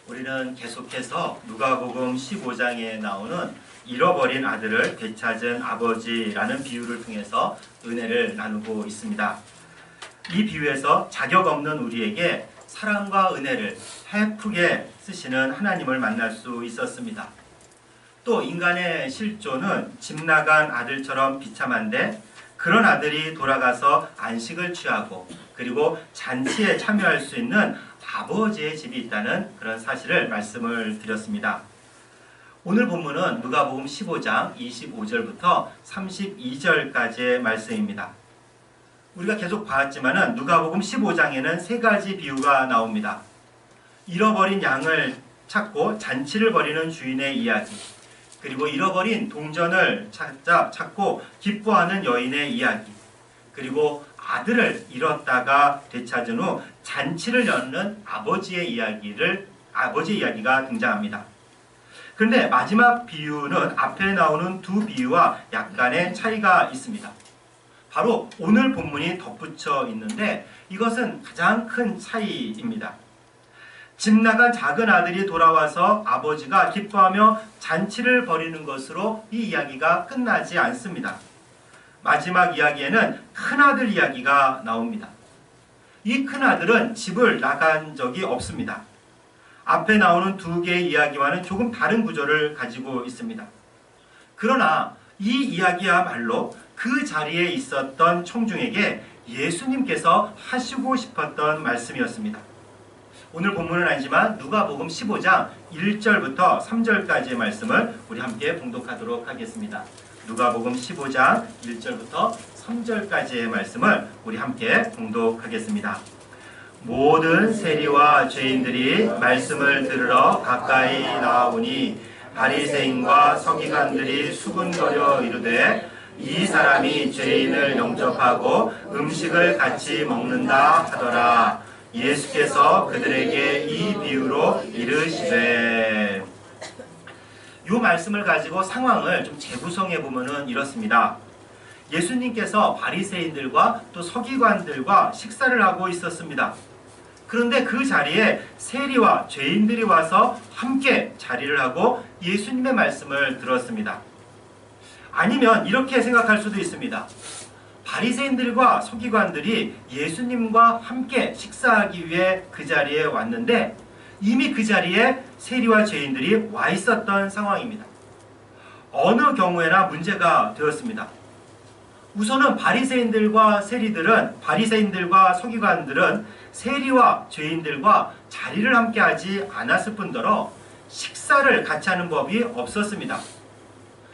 우리는 계속해서 누가복음 15장에 나오는 잃어버린 아들을 되찾은 아버지라는 비유를 통해서 은혜를 나누고 있습니다. 이 비유에서 자격 없는 우리에게 사랑과 은혜를 헤프게 쓰시는 하나님을 만날 수 있었습니다. 또 인간의 실존은 집 나간 아들처럼 비참한데 그런 아들이 돌아가서 안식을 취하고 그리고 잔치에 참여할 수 있는 아버지의 집이 있다는 그런 사실을 말씀을 드렸습니다. 오늘 본문은 누가복음 15장 25절부터 32절까지의 말씀입니다. 우리가 계속 봤지만은 누가복음 15장에는 세 가지 비유가 나옵니다. 잃어버린 양을 찾고 잔치를 벌이는 주인의 이야기, 그리고 잃어버린 동전을 찾고 기뻐하는 여인의 이야기, 그리고 아들을 잃었다가 되찾은 후 잔치를 여는 아버지의 이야기가 등장합니다. 그런데 마지막 비유는 앞에 나오는 두 비유와 약간의 차이가 있습니다. 바로 오늘 본문이 덧붙여 있는데 이것은 가장 큰 차이입니다. 집 나간 작은 아들이 돌아와서 아버지가 기뻐하며 잔치를 벌이는 것으로 이 이야기가 끝나지 않습니다. 마지막 이야기에는 큰아들 이야기가 나옵니다. 이 큰아들은 집을 나간 적이 없습니다. 앞에 나오는 두 개의 이야기와는 조금 다른 구조를 가지고 있습니다. 그러나 이 이야기야말로 그 자리에 있었던 청중에게 예수님께서 하시고 싶었던 말씀이었습니다. 오늘 본문은 아니지만 누가복음 15장 1절부터 3절까지의 말씀을 우리 함께 봉독하도록 하겠습니다. 누가복음 15장 1절부터 3절까지의 말씀을 우리 함께 봉독하겠습니다. 모든 세리와 죄인들이 말씀을 들으러 가까이 나아오니 바리새인과 서기관들이 수군거려 이르되 이 사람이 죄인을 영접하고 음식을 같이 먹는다 하더라. 예수께서 그들에게 이 비유로 이르시되, 이 말씀을 가지고 상황을 좀 재구성해 보면은 이렇습니다. 예수님께서 바리새인들과 또 서기관들과 식사를 하고 있었습니다. 그런데 그 자리에 세리와 죄인들이 와서 함께 자리를 하고 예수님의 말씀을 들었습니다. 아니면 이렇게 생각할 수도 있습니다. 바리새인들과 서기관들이 예수님과 함께 식사하기 위해 그 자리에 왔는데 이미 그 자리에 세리와 죄인들이 와 있었던 상황입니다. 어느 경우에나 문제가 되었습니다. 우선은 바리새인들과 서기관들은 세리와 죄인들과 자리를 함께 하지 않았을 뿐더러 식사를 같이 하는 법이 없었습니다.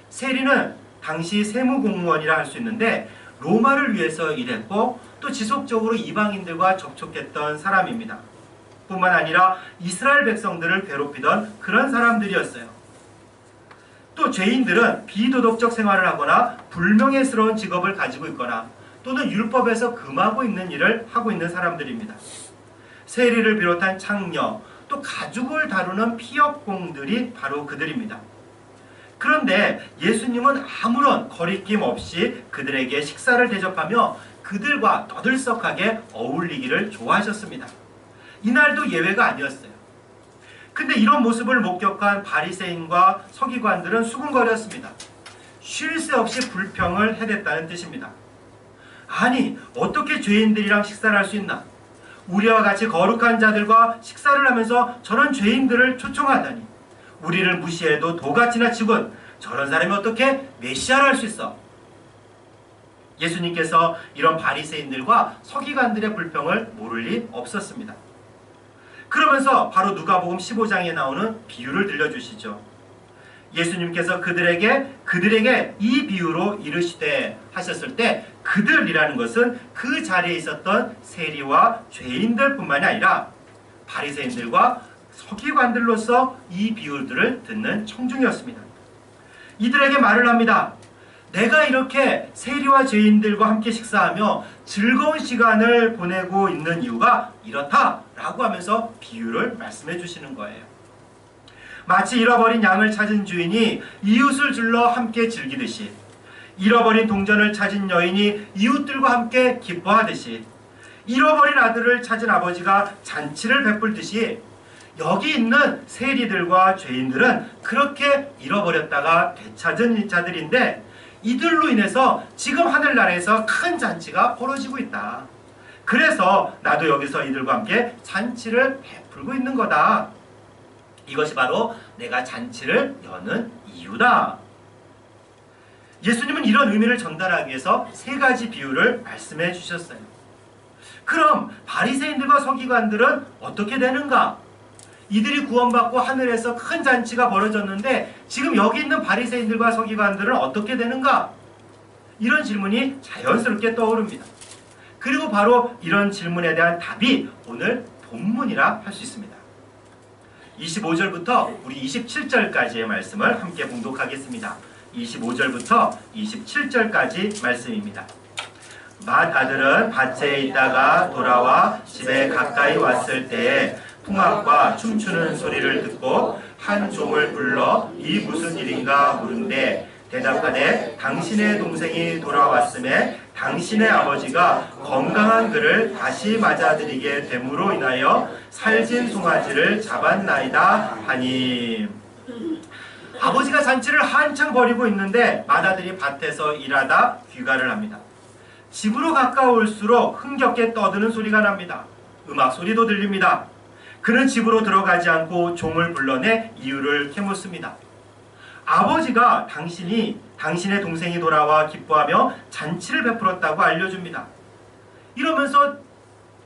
세리는 당시 세무공무원이라 할 수 있는데 로마를 위해서 일했고 또 지속적으로 이방인들과 접촉했던 사람입니다. 뿐만 아니라 이스라엘 백성들을 괴롭히던 그런 사람들이었어요. 또 죄인들은 비도덕적 생활을 하거나 불명예스러운 직업을 가지고 있거나 또는 율법에서 금하고 있는 일을 하고 있는 사람들입니다. 세리를 비롯한 창녀, 또 가죽을 다루는 피업공들이 바로 그들입니다. 그런데 예수님은 아무런 거리낌 없이 그들에게 식사를 대접하며 그들과 떠들썩하게 어울리기를 좋아하셨습니다. 이날도 예외가 아니었어요. 근데 이런 모습을 목격한 바리새인과 서기관들은 수군거렸습니다. 쉴 새 없이 불평을 해댔다는 뜻입니다. 아니, 어떻게 죄인들이랑 식사를 할 수 있나? 우리와 같이 거룩한 자들과 식사를 하면서 저런 죄인들을 초청하다니. 우리를 무시해도 도같이나 치곤 저런 사람이 어떻게 메시아를 할 수 있어? 예수님께서 이런 바리새인들과 서기관들의 불평을 모를 리 없었습니다. 그러면서 바로 누가복음 15장에 나오는 비유를 들려주시죠. 예수님께서 그들에게 이 비유로 이르시되 하셨을 때 그들이라는 것은 그 자리에 있었던 세리와 죄인들뿐만이 아니라 바리새인들과 서기관들로서 이 비유들을 듣는 청중이었습니다. 이들에게 말을 합니다. 내가 이렇게 세리와 죄인들과 함께 식사하며 즐거운 시간을 보내고 있는 이유가 이렇다라고 하면서 비유를 말씀해 주시는 거예요. 마치 잃어버린 양을 찾은 주인이 이웃을 불러 함께 즐기듯이, 잃어버린 동전을 찾은 여인이 이웃들과 함께 기뻐하듯이, 잃어버린 아들을 찾은 아버지가 잔치를 베풀듯이 여기 있는 세리들과 죄인들은 그렇게 잃어버렸다가 되찾은 자들인데 이들로 인해서 지금 하늘나라에서 큰 잔치가 벌어지고 있다. 그래서 나도 여기서 이들과 함께 잔치를 베풀고 있는 거다. 이것이 바로 내가 잔치를 여는 이유다. 예수님은 이런 의미를 전달하기 위해서 세 가지 비유를 말씀해 주셨어요. 그럼 바리새인들과 서기관들은 어떻게 되는가? 이들이 구원받고 하늘에서 큰 잔치가 벌어졌는데 지금 여기 있는 바리새인들과 서기관들은 어떻게 되는가? 이런 질문이 자연스럽게 떠오릅니다. 그리고 바로 이런 질문에 대한 답이 오늘 본문이라 할 수 있습니다. 25절부터 우리 27절까지의 말씀을 함께 봉독하겠습니다. 25절부터 27절까지 말씀입니다. 맏 아들은 밭에 있다가 돌아와 집에 가까이 왔을 때에 풍악과 춤추는 소리를 듣고 한 종을 불러 이 무슨 일인가 물은데 대답하되 당신의 동생이 돌아왔음에 당신의 아버지가 건강한 그를 다시 맞아들이게 됨으로 인하여 살진 송아지를 잡았나이다 하니. 아버지가 잔치를 한창 벌이고 있는데 맏아들이 밭에서 일하다 귀가를 합니다. 집으로 가까울수록 흥겹게 떠드는 소리가 납니다. 음악 소리도 들립니다. 그는 집으로 들어가지 않고 종을 불러내 이유를 캐묻습니다. 아버지가 당신의 동생이 돌아와 기뻐하며 잔치를 베풀었다고 알려줍니다. 이러면서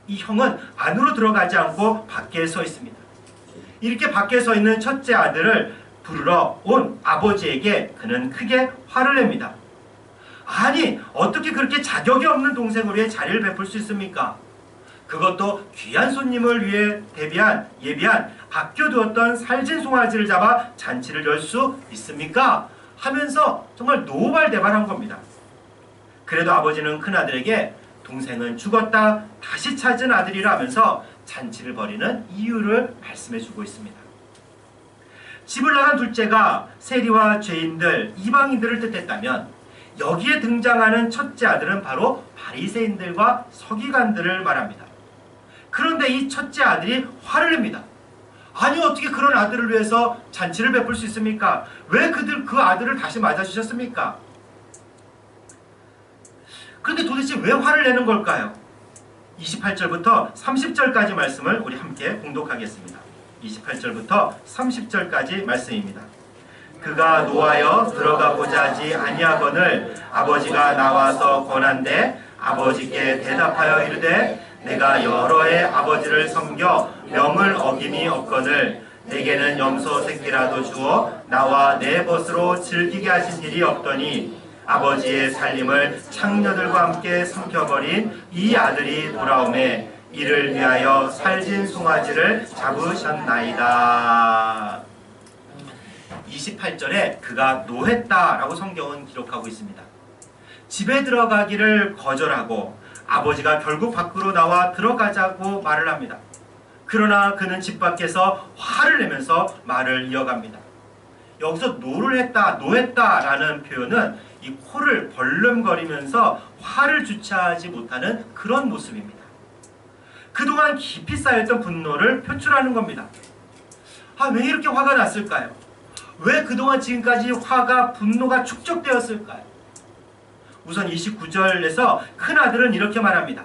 이 형은 안으로 들어가지 않고 밖에 서 있습니다. 이렇게 밖에 서 있는 첫째 아들을 부르러 온 아버지에게 그는 크게 화를 냅니다. 아니, 어떻게 그렇게 자격이 없는 동생을 위해 자리를 베풀 수 있습니까? 그것도 귀한 손님을 위해 예비한 아껴두었던 살진 송아지를 잡아 잔치를 열 수 있습니까? 하면서 정말 노발대발한 겁니다. 그래도 아버지는 큰아들에게 동생은 죽었다 다시 찾은 아들이라 하면서 잔치를 벌이는 이유를 말씀해주고 있습니다. 집을 나간 둘째가 세리와 죄인들, 이방인들을 뜻했다면 여기에 등장하는 첫째 아들은 바로 바리새인들과 서기관들을 말합니다. 그런데 이 첫째 아들이 화를 냅니다. 아니, 어떻게 그런 아들을 위해서 잔치를 베풀 수 있습니까? 왜 그 아들을 다시 맞아주셨습니까? 그런데 도대체 왜 화를 내는 걸까요? 28절부터 30절까지 말씀을 우리 함께 봉독하겠습니다. 28절부터 30절까지 말씀입니다. 그가 노하여 들어가고자 하지 아니하거늘 아버지가 나와서 권한대 아버지께 대답하여 이르되 내가 여러 해 아버지를 섬겨 명을 어김이 없거늘 내게는 염소 새끼라도 주어 나와 내 벗으로 즐기게 하신 일이 없더니 아버지의 살림을 창녀들과 함께 삼켜버린 이 아들이 돌아오매 이를 위하여 살진 송아지를 잡으셨나이다. 28절에 그가 노했다라고 성경은 기록하고 있습니다. 집에 들어가기를 거절하고 아버지가 결국 밖으로 나와 들어가자고 말을 합니다. 그러나 그는 집 밖에서 화를 내면서 말을 이어갑니다. 여기서 노했다라는 표현은 이 코를 벌름거리면서 화를 주체하지 못하는 그런 모습입니다. 그동안 깊이 쌓였던 분노를 표출하는 겁니다. 왜 이렇게 화가 났을까요? 왜 그동안 지금까지 분노가 축적되었을까요? 우선 29절에서 큰아들은 이렇게 말합니다.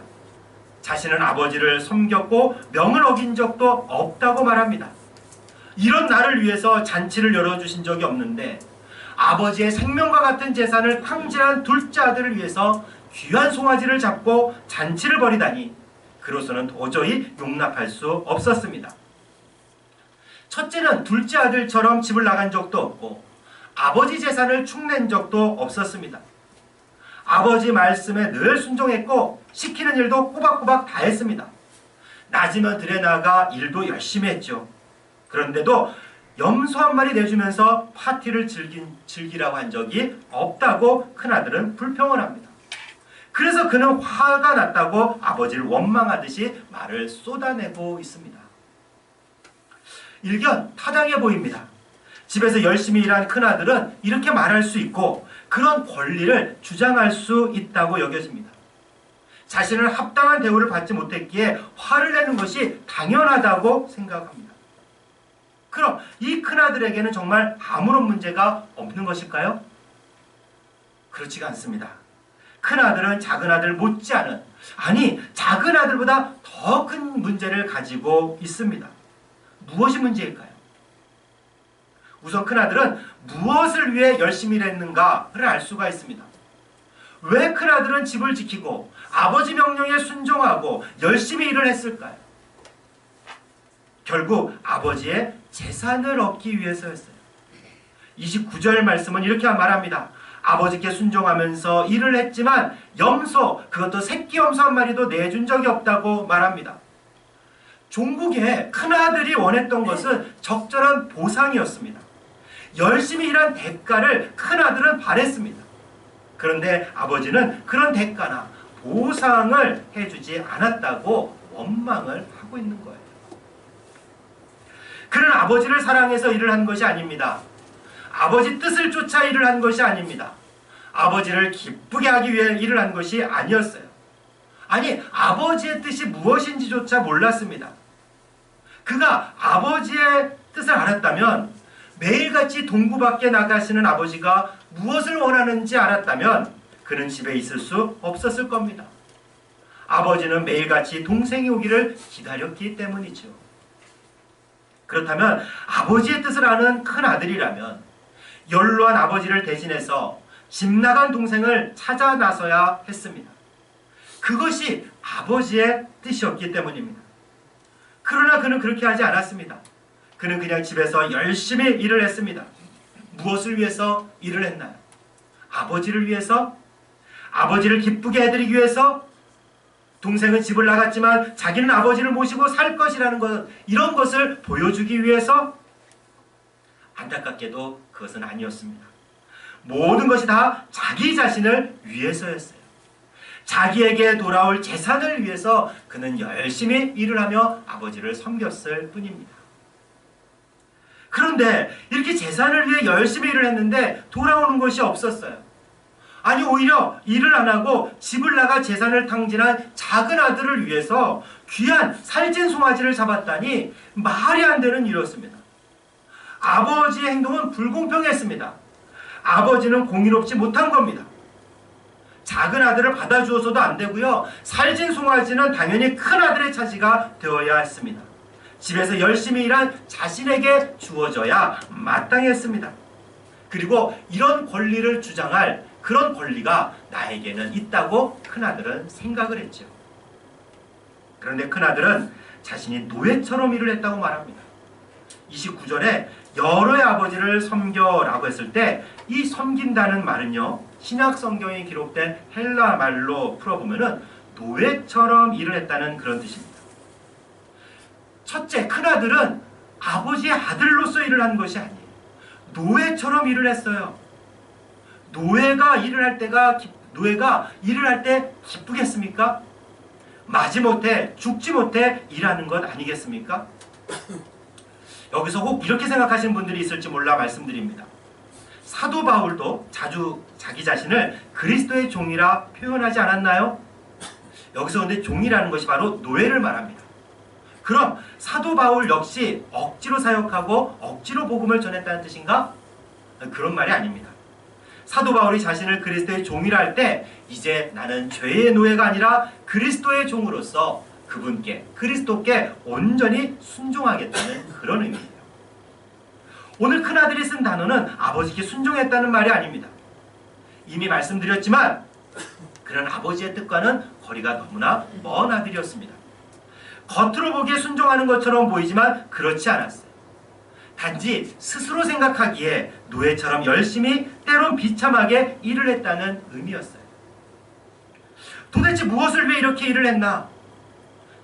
자신은 아버지를 섬겼고 명을 어긴 적도 없다고 말합니다. 이런 나를 위해서 잔치를 열어주신 적이 없는데 아버지의 생명과 같은 재산을 탕진한 둘째 아들을 위해서 귀한 송아지를 잡고 잔치를 벌이다니 그로서는 도저히 용납할 수 없었습니다. 첫째는 둘째 아들처럼 집을 나간 적도 없고 아버지 재산을 축낸 적도 없었습니다. 아버지 말씀에 늘 순종했고 시키는 일도 꼬박꼬박 다 했습니다. 낮이면 들에 나가 일도 열심히 했죠. 그런데도 염소 한 마리 내주면서 파티를 즐기라고 한 적이 없다고 큰아들은 불평을 합니다. 그래서 그는 화가 났다고 아버지를 원망하듯이 말을 쏟아내고 있습니다. 일견 타당해 보입니다. 집에서 열심히 일한 큰아들은 이렇게 말할 수 있고 그런 권리를 주장할 수 있다고 여겨집니다. 자신은 합당한 대우를 받지 못했기에 화를 내는 것이 당연하다고 생각합니다. 그럼 이 큰아들에게는 정말 아무런 문제가 없는 것일까요? 그렇지가 않습니다. 큰아들은 작은아들 못지않은, 아니 작은아들보다 더 큰 문제를 가지고 있습니다. 무엇이 문제일까요? 우선 큰아들은 무엇을 위해 열심히 일했는가를 알 수가 있습니다. 왜 큰아들은 집을 지키고 아버지 명령에 순종하고 열심히 일을 했을까요? 결국 아버지의 재산을 얻기 위해서였어요. 29절 말씀은 이렇게 말합니다. 아버지께 순종하면서 일을 했지만 염소, 그것도 새끼 염소 한 마리도 내준 적이 없다고 말합니다. 종국의 큰아들이 원했던 것은 적절한 보상이었습니다. 열심히 일한 대가를 큰아들은 바랬습니다. 그런데 아버지는 그런 대가나 보상을 해주지 않았다고 원망을 하고 있는 거예요. 그는 아버지를 사랑해서 일을 한 것이 아닙니다. 아버지 뜻을 쫓아 일을 한 것이 아닙니다. 아버지를 기쁘게 하기 위해 일을 한 것이 아니었어요. 아니, 아버지의 뜻이 무엇인지조차 몰랐습니다. 그가 아버지의 뜻을 알았다면, 매일같이 동구 밖에 나가시는 아버지가 무엇을 원하는지 알았다면 그는 집에 있을 수 없었을 겁니다. 아버지는 매일같이 동생이 오기를 기다렸기 때문이죠. 그렇다면 아버지의 뜻을 아는 큰 아들이라면 연로한 아버지를 대신해서 집 나간 동생을 찾아 나서야 했습니다. 그것이 아버지의 뜻이었기 때문입니다. 그러나 그는 그렇게 하지 않았습니다. 그는 그냥 집에서 열심히 일을 했습니다. 무엇을 위해서 일을 했나요? 아버지를 위해서? 아버지를 기쁘게 해드리기 위해서? 동생은 집을 나갔지만 자기는 아버지를 모시고 살 것이라는 것, 이런 것을 보여주기 위해서? 안타깝게도 그것은 아니었습니다. 모든 것이 다 자기 자신을 위해서였어요. 자기에게 돌아올 재산을 위해서 그는 열심히 일을 하며 아버지를 섬겼을 뿐입니다. 그런데 이렇게 재산을 위해 열심히 일을 했는데 돌아오는 것이 없었어요. 아니, 오히려 일을 안 하고 집을 나가 재산을 탕진한 작은 아들을 위해서 귀한 살찐 송아지를 잡았다니 말이 안 되는 일이었습니다. 아버지의 행동은 불공평했습니다. 아버지는 공의롭지 못한 겁니다. 작은 아들을 받아주어서도 안 되고요. 살찐 송아지는 당연히 큰 아들의 차지가 되어야 했습니다. 집에서 열심히 일한 자신에게 주어져야 마땅했습니다. 그리고 이런 권리를 주장할 그런 권리가 나에게는 있다고 큰아들은 생각을 했죠. 그런데 큰아들은 자신이 노예처럼 일을 했다고 말합니다. 29절에 여러의 아버지를 섬겨라고 했을 때 이 섬긴다는 말은요, 신약 성경에 기록된 헬라 말로 풀어보면은 노예처럼 일을 했다는 그런 뜻입니다. 첫째, 큰아들은 아버지의 아들로서 일을 한 것이 아니에요. 노예처럼 일을 했어요. 노예가 일을 할 때 기쁘겠습니까? 마지못해 죽지 못해 일하는 것 아니겠습니까? 여기서 혹 이렇게 생각하시는 분들이 있을지 몰라 말씀드립니다. 사도 바울도 자주 자기 자신을 그리스도의 종이라 표현하지 않았나요? 여기서 근데 종이라는 것이 바로 노예를 말합니다. 그럼 사도 바울 역시 억지로 사역하고 억지로 복음을 전했다는 뜻인가? 그런 말이 아닙니다. 사도 바울이 자신을 그리스도의 종이라 할 때 이제 나는 죄의 노예가 아니라 그리스도의 종으로서 그분께, 그리스도께 온전히 순종하겠다는 그런 의미예요. 오늘 큰아들이 쓴 단어는 아버지께 순종했다는 말이 아닙니다. 이미 말씀드렸지만 그는 아버지의 뜻과는 거리가 너무나 먼 아들이었습니다. 겉으로 보기에 순종하는 것처럼 보이지만 그렇지 않았어요. 단지 스스로 생각하기에 노예처럼 열심히 때론 비참하게 일을 했다는 의미였어요. 도대체 무엇을 위해 이렇게 일을 했나?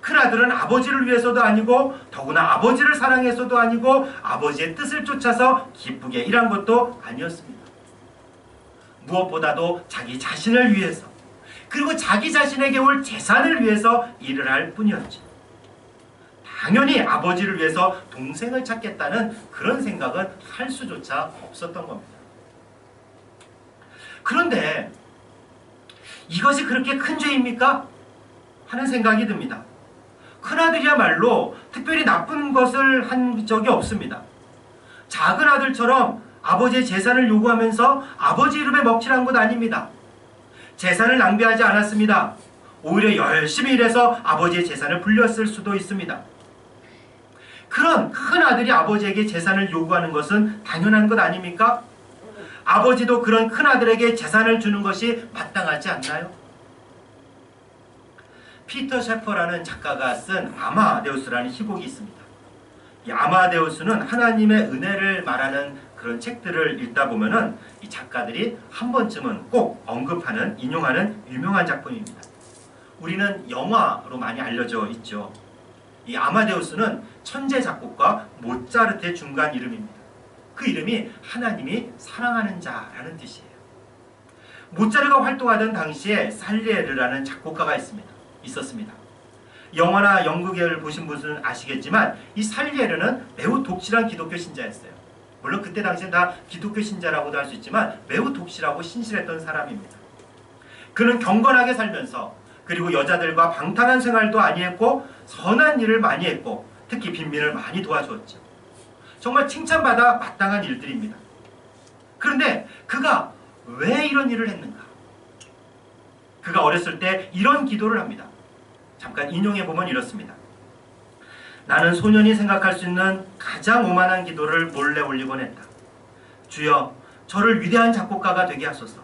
큰아들은 아버지를 위해서도 아니고 더구나 아버지를 사랑해서도 아니고 아버지의 뜻을 쫓아서 기쁘게 일한 것도 아니었습니다. 무엇보다도 자기 자신을 위해서, 그리고 자기 자신에게 올 재산을 위해서 일을 할 뿐이었죠. 당연히 아버지를 위해서 동생을 찾겠다는 그런 생각은 할 수조차 없었던 겁니다. 그런데 이것이 그렇게 큰 죄입니까? 하는 생각이 듭니다. 큰아들이야말로 특별히 나쁜 것을 한 적이 없습니다. 작은 아들처럼 아버지의 재산을 요구하면서 아버지 이름에 먹칠한 것 아닙니다. 재산을 낭비하지 않았습니다. 오히려 열심히 일해서 아버지의 재산을 불렸을 수도 있습니다. 그런 큰 아들이 아버지에게 재산을 요구하는 것은 당연한 것 아닙니까? 아버지도 그런 큰 아들에게 재산을 주는 것이 마땅하지 않나요? 피터 셰퍼라는 작가가 쓴 아마데우스라는 희곡이 있습니다. 이 아마데우스는 하나님의 은혜를 말하는 그런 책들을 읽다 보면은 이 작가들이 한 번쯤은 꼭 언급하는, 인용하는 유명한 작품입니다. 우리는 영화로 많이 알려져 있죠. 이 아마데우스는 천재 작곡가 모차르트의 중간 이름입니다. 그 이름이 하나님이 사랑하는 자라는 뜻이에요. 모차르트가 활동하던 당시에 살리에르라는 작곡가가 있었습니다. 영화나 연극을 보신 분은 아시겠지만 이 살리에르는 매우 독실한 기독교 신자였어요. 물론 그때 당시엔 다 기독교 신자라고도 할 수 있지만 매우 독실하고 신실했던 사람입니다. 그는 경건하게 살면서, 그리고 여자들과 방탕한 생활도 아니했고 선한 일을 많이 했고 특히 빈민을 많이 도와주었죠. 정말 칭찬받아 마땅한 일들입니다. 그런데 그가 왜 이런 일을 했는가? 그가 어렸을 때 이런 기도를 합니다. 잠깐 인용해보면 이렇습니다. 나는 소년이 생각할 수 있는 가장 오만한 기도를 몰래 올리곤 했다. 주여, 저를 위대한 작곡가가 되게 하소서.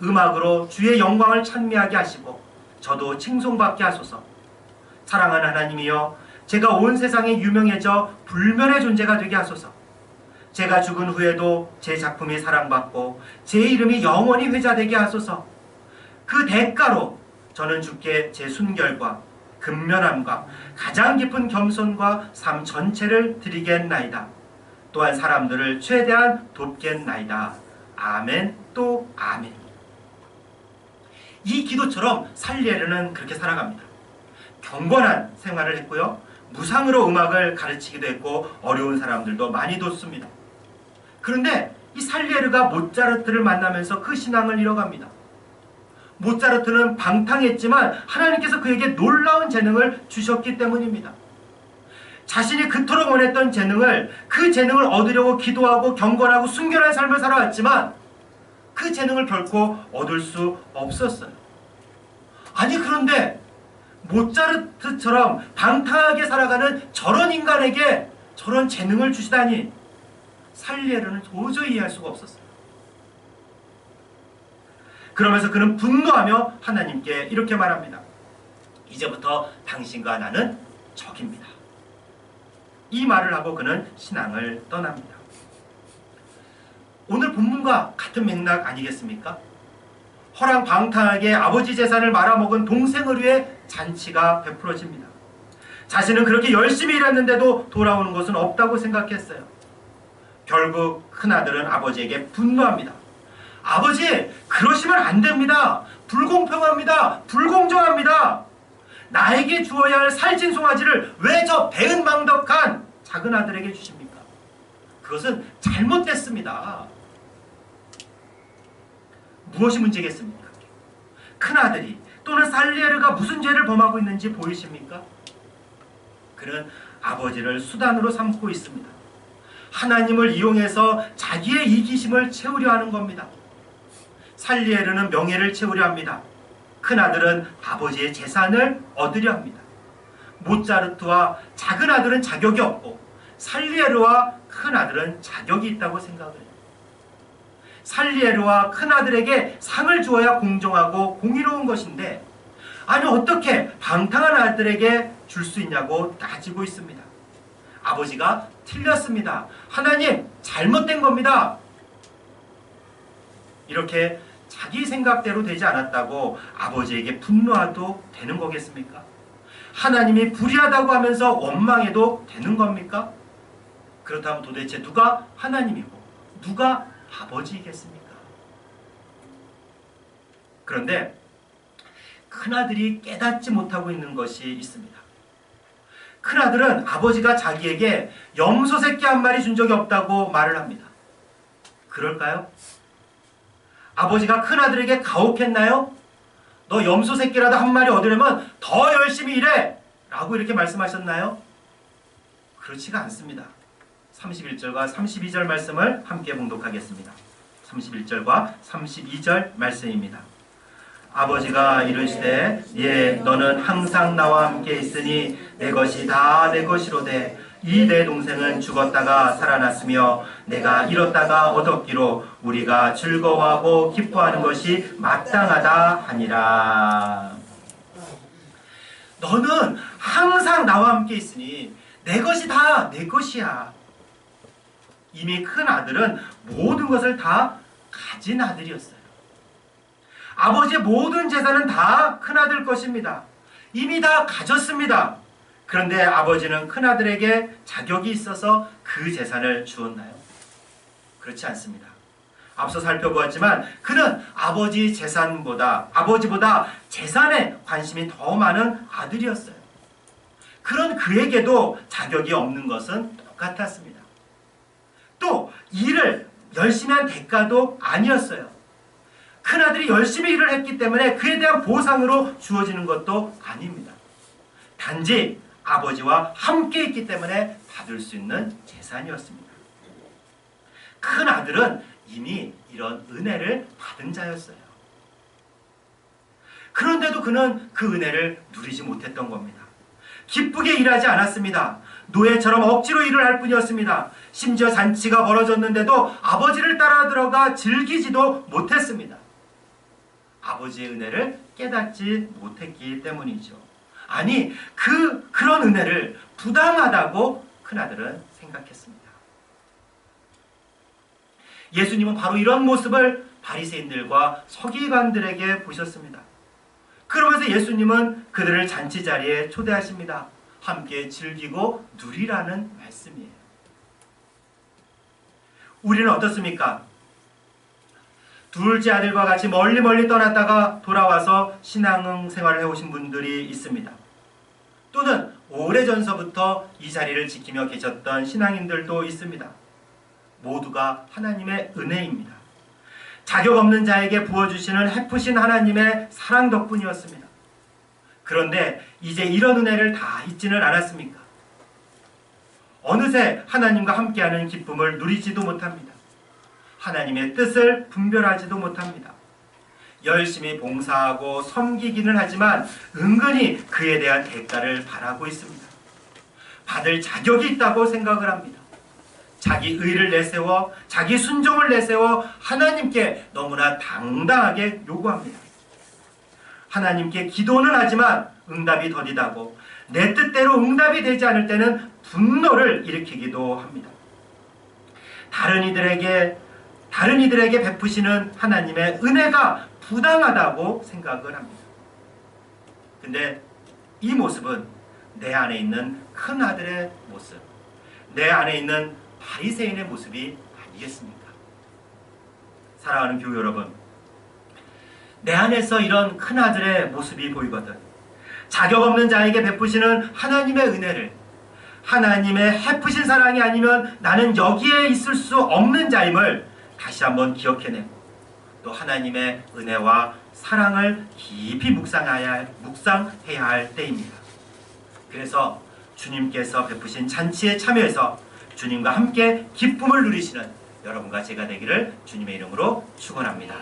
음악으로 주의 영광을 찬미하게 하시고 저도 칭송받게 하소서. 사랑하는 하나님이여, 제가 온 세상에 유명해져 불멸의 존재가 되게 하소서. 제가 죽은 후에도 제 작품이 사랑받고 제 이름이 영원히 회자되게 하소서. 그 대가로 저는 주께 제 순결과 근면함과 가장 깊은 겸손과 삶 전체를 드리겠나이다. 또한 사람들을 최대한 돕겠나이다. 아멘 또 아멘. 이 기도처럼 살리에르는 그렇게 살아갑니다. 경건한 생활을 했고요. 무상으로 음악을 가르치기도 했고 어려운 사람들도 많이 돕습니다. 그런데 이 살리에르가 모차르트를 만나면서 그 신앙을 잃어갑니다. 모차르트는 방탕했지만 하나님께서 그에게 놀라운 재능을 주셨기 때문입니다. 자신이 그토록 원했던 그 재능을 얻으려고 기도하고 경건하고 순결한 삶을 살아왔지만 그 재능을 결코 얻을 수 없었어요. 아니, 그런데 모차르트처럼 방탕하게 살아가는 저런 인간에게 저런 재능을 주시다니 살리에르는 도저히 이해할 수가 없었어요. 그러면서 그는 분노하며 하나님께 이렇게 말합니다. 이제부터 당신과 나는 적입니다. 이 말을 하고 그는 신앙을 떠납니다. 오늘 본문과 같은 맥락 아니겠습니까? 허랑방탕하게 아버지 재산을 말아먹은 동생을 위해 잔치가 베풀어집니다. 자신은 그렇게 열심히 일했는데도 돌아오는 것은 없다고 생각했어요. 결국 큰아들은 아버지에게 분노합니다. 아버지, 그러시면 안 됩니다. 불공평합니다. 불공정합니다. 나에게 주어야 할 살찐 송아지를 왜 저 배은망덕한 작은 아들에게 주십니까? 그것은 잘못됐습니다. 무엇이 문제겠습니까? 큰아들이 또는 살리에르가 무슨 죄를 범하고 있는지 보이십니까? 그는 아버지를 수단으로 삼고 있습니다. 하나님을 이용해서 자기의 이기심을 채우려 하는 겁니다. 살리에르는 명예를 채우려 합니다. 큰아들은 아버지의 재산을 얻으려 합니다. 모차르트와 작은 아들은 자격이 없고 살리에르와 큰아들은 자격이 있다고 생각을 해요. 살리에르와 큰아들에게 상을 주어야 공정하고 공의로운 것인데 아니 어떻게 방탕한 아들에게 줄 수 있냐고 따지고 있습니다. 아버지가 틀렸습니다. 하나님 잘못된 겁니다. 이렇게 자기 생각대로 되지 않았다고 아버지에게 분노해도 되는 거겠습니까? 하나님이 불의하다고 하면서 원망해도 되는 겁니까? 그렇다면 도대체 누가 하나님이고 누가 아버지이겠습니까? 그런데 큰아들이 깨닫지 못하고 있는 것이 있습니다. 큰아들은 아버지가 자기에게 염소 새끼 한 마리 준 적이 없다고 말을 합니다. 그럴까요? 아버지가 큰아들에게 가혹했나요? 너 염소 새끼라도 한 마리 얻으려면 더 열심히 일해! 라고 이렇게 말씀하셨나요? 그렇지가 않습니다. 31절과 32절 말씀을 함께 봉독하겠습니다. 31절과 32절 말씀입니다. 아버지가 이르시되 예 너는 항상 나와 함께 있으니 내 것이 다 내 것이로되 이 내 동생은 죽었다가 살아났으며 내가 잃었다가 얻었기로 우리가 즐거워하고 기뻐하는 것이 마땅하다 하니라. 너는 항상 나와 함께 있으니 내 것이 다 내 것이야. 이미 큰 아들은 모든 것을 다 가진 아들이었어요. 아버지의 모든 재산은 다 큰아들 것입니다. 이미 다 가졌습니다. 그런데 아버지는 큰아들에게 자격이 있어서 그 재산을 주었나요? 그렇지 않습니다. 앞서 살펴보았지만 그는 아버지보다 재산에 관심이 더 많은 아들이었어요. 그런 그에게도 자격이 없는 것은 똑같았습니다. 또 일을 열심히 한 대가도 아니었어요. 큰아들이 열심히 일을 했기 때문에 그에 대한 보상으로 주어지는 것도 아닙니다. 단지 아버지와 함께 있기 때문에 받을 수 있는 재산이었습니다. 큰아들은 이미 이런 은혜를 받은 자였어요. 그런데도 그는 그 은혜를 누리지 못했던 겁니다. 기쁘게 일하지 않았습니다. 노예처럼 억지로 일을 할 뿐이었습니다. 심지어 잔치가 벌어졌는데도 아버지를 따라 들어가 즐기지도 못했습니다. 아버지의 은혜를 깨닫지 못했기 때문이죠. 아니, 그런 은혜를 부당하다고 큰아들은 생각했습니다. 예수님은 바로 이런 모습을 바리새인들과 서기관들에게 보셨습니다. 그러면서 예수님은 그들을 잔치 자리에 초대하십니다. 함께 즐기고 누리라는 말씀이에요. 우리는 어떻습니까? 둘째 아들과 같이 멀리 떠났다가 돌아와서 신앙생활을 해오신 분들이 있습니다. 또는 오래전서부터 이 자리를 지키며 계셨던 신앙인들도 있습니다. 모두가 하나님의 은혜입니다. 자격 없는 자에게 부어주시는 헤프신 하나님의 사랑 덕분이었습니다. 그런데 이제 이런 은혜를 다 잊지는 않았습니까? 어느새 하나님과 함께하는 기쁨을 누리지도 못합니다. 하나님의 뜻을 분별하지도 못합니다. 열심히 봉사하고 섬기기는 하지만 은근히 그에 대한 대가를 바라고 있습니다. 받을 자격이 있다고 생각을 합니다. 자기 의를 내세워 자기 순종을 내세워 하나님께 너무나 당당하게 요구합니다. 하나님께 기도는 하지만 응답이 더디다고 내 뜻대로 응답이 되지 않을 때는 분노를 일으키기도 합니다. 다른 이들에게 베푸시는 하나님의 은혜가 부당하다고 생각을 합니다. 근데 이 모습은 내 안에 있는 큰 아들의 모습, 내 안에 있는 바리새인의 모습이 아니겠습니까? 사랑하는 교회 여러분, 내 안에서 이런 큰 아들의 모습이 보이거든 자격 없는 자에게 베푸시는 하나님의 은혜를, 하나님의 헤프신 사랑이 아니면 나는 여기에 있을 수 없는 자임을 다시 한번 기억해내고 또 하나님의 은혜와 사랑을 깊이 묵상해야 할 때입니다. 그래서 주님께서 베푸신 잔치에 참여해서 주님과 함께 기쁨을 누리시는 여러분과 제가 되기를 주님의 이름으로 축원합니다.